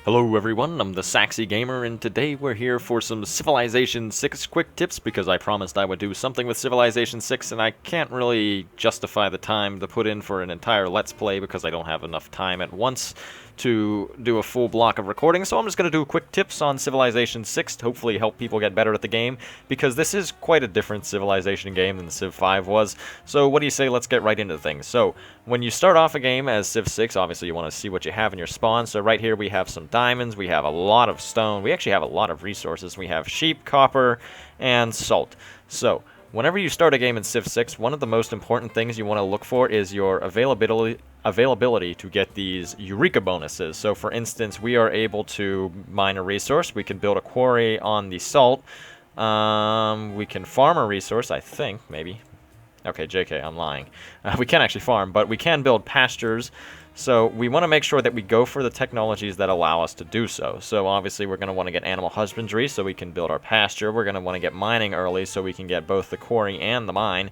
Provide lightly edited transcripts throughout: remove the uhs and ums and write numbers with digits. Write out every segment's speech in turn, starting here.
Hello everyone, I'm the Saxy Gamer, and today we're here for some Civilization 6 quick tips because I promised I would do something with Civilization 6 and I can't really justify the time to put in for an entire Let's Play because I don't have enough time at once to do a full block of recording, so I'm just going to do quick tips on Civilization 6 to hopefully help people get better at the game, because this is quite a different Civilization game than Civ 5 was. So what do you say, let's get right into things. So when you start off a game as Civ 6, obviously you want to see what you have in your spawn. So right here we have some diamonds, we have a lot of stone, we actually have a lot of resources. We have sheep, copper, and salt. So whenever you start a game in Civ 6, one of the most important things you want to look for is your availability to get these Eureka bonuses. So for instance, we are able to mine a resource, we can build a quarry on the salt, we can farm a resource, I think, maybe. Okay, JK, I'm lying. We can't actually farm, but we can build pastures. So we want to make sure that we go for the technologies that allow us to do so. So obviously we're going to want to get animal husbandry so we can build our pasture. We're going to want to get mining early so we can get both the quarry and the mine.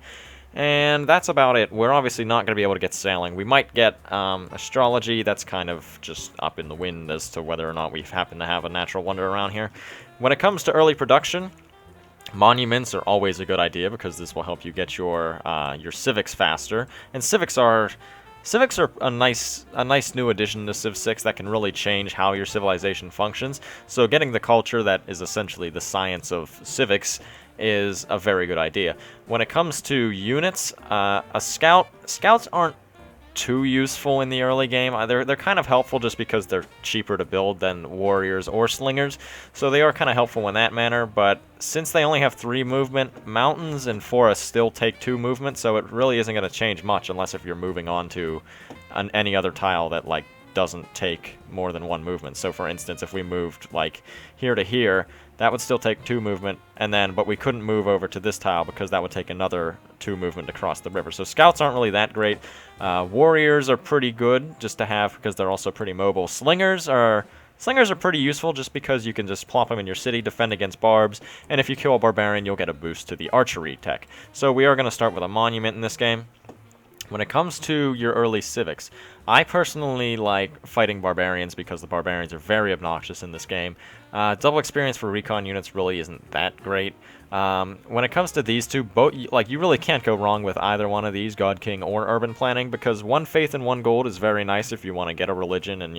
And that's about it. We're obviously not going to be able to get sailing. We might get astrology. That's kind of just up in the wind as to whether or not we happen to have a natural wonder around here. When it comes to early production, monuments are always a good idea because this will help you get your civics faster. And civics are a nice new addition to Civ 6 that can really change how your civilization functions. So getting the culture that is essentially the science of civics is a very good idea. When it comes to units, scouts aren't too useful in the early game. They're kind of helpful just because they're cheaper to build than warriors or slingers, so they are kind of helpful in that manner. But since they only have 3 movement, mountains and forests still take 2 movement, so it really isn't going to change much unless if you're moving on to any other tile that like doesn't take more than 1 movement. So for instance, if we moved like here to here, that would still take 2 movement, but we couldn't move over to this tile because that would take another 2 movement to cross the river. So scouts aren't really that great. Warriors are pretty good just to have because they're also pretty mobile. Slingers are pretty useful just because you can just plop them in your city, defend against barbs, and if you kill a barbarian, you'll get a boost to the archery tech. So we are going to start with a monument in this game. When it comes to your early civics, I personally like fighting barbarians because the barbarians are very obnoxious in this game. Double experience for recon units really isn't that great. When it comes to these two, you really can't go wrong with either one of these, God King or Urban Planning, because 1 faith and 1 gold is very nice if you want to get a religion and,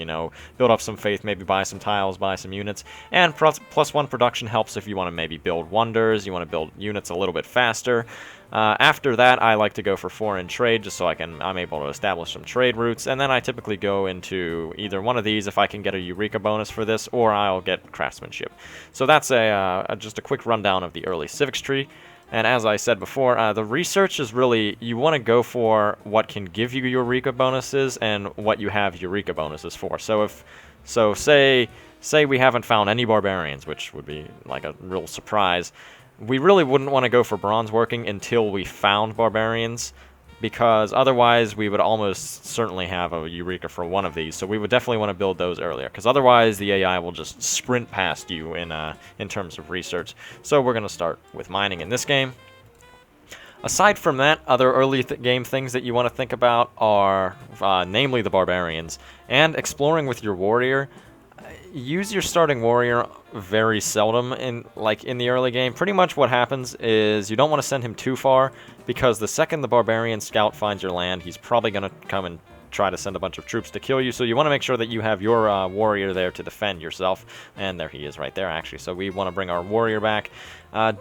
build up some faith, maybe buy some tiles, buy some units. And plus 1 production helps if you want to maybe build wonders, you want to build units a little bit faster. After that, I like to go for foreign trade just so I'm able to establish some trade routes, and then I typically go into either one of these if I can get a Eureka bonus for this, or I'll get craftsmanship. So that's just a quick rundown of the early civics tree. And as I said before, the research is really, you want to go for what can give you Eureka bonuses and what you have Eureka bonuses for. So say we haven't found any barbarians, which would be like a real surprise. We really wouldn't want to go for bronze working until we found barbarians, because otherwise we would almost certainly have a Eureka for one of these. So we would definitely want to build those earlier, because otherwise the AI will just sprint past you in terms of research. So we're going to start with mining in this game. Aside from that, other early game things that you want to think about are namely the barbarians, and exploring with your warrior. Use your starting warrior very seldom in the early game. Pretty much what happens is you don't want to send him too far, because the second the barbarian scout finds your land, he's probably going to come and try to send a bunch of troops to kill you. So you want to make sure that you have your warrior there to defend yourself. And there he is right there, actually. So we want to bring our warrior back.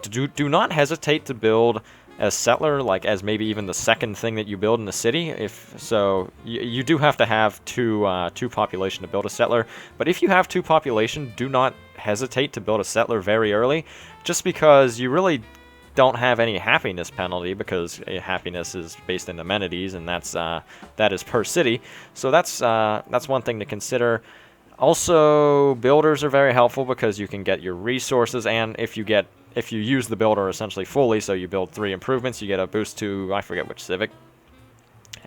Do not hesitate to build as settler, as maybe even the second thing that you build in the city. You do have to have two population to build a settler, but if you have 2 population, do not hesitate to build a settler very early, just because you really don't have any happiness penalty, because happiness is based in amenities, and that is per city. So that's one thing to consider. Also, builders are very helpful because you can get your resources, and if you use the builder essentially fully, so you build 3 improvements, you get a boost to, I forget which civic.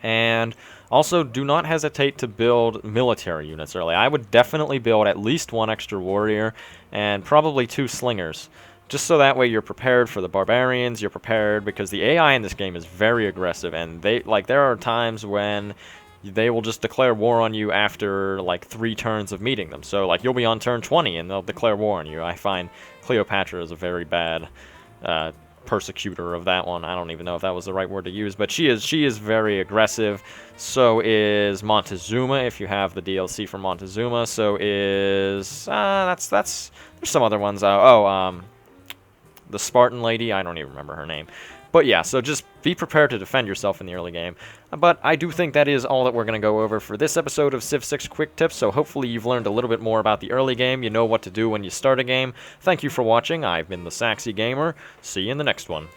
And also, do not hesitate to build military units early. I would definitely build at least 1 extra warrior and probably 2 slingers, just so that way you're prepared for the barbarians. You're prepared because the AI in this game is very aggressive, and there are times when they will just declare war on you after like 3 turns of meeting them. So like you'll be on turn 20 and they'll declare war on you. I find Cleopatra is a very bad persecutor of that one. I don't even know if that was the right word to use, but she is very aggressive. So is Montezuma, if you have the DLC for Montezuma. So is there's some other ones. The Spartan lady, I don't even remember her name. But yeah, so just be prepared to defend yourself in the early game. But I do think that is all that we're going to go over for this episode of Civ 6 Quick Tips, so hopefully you've learned a little bit more about the early game, you know what to do when you start a game. Thank you for watching, I've been the Saxy Gamer, see you in the next one.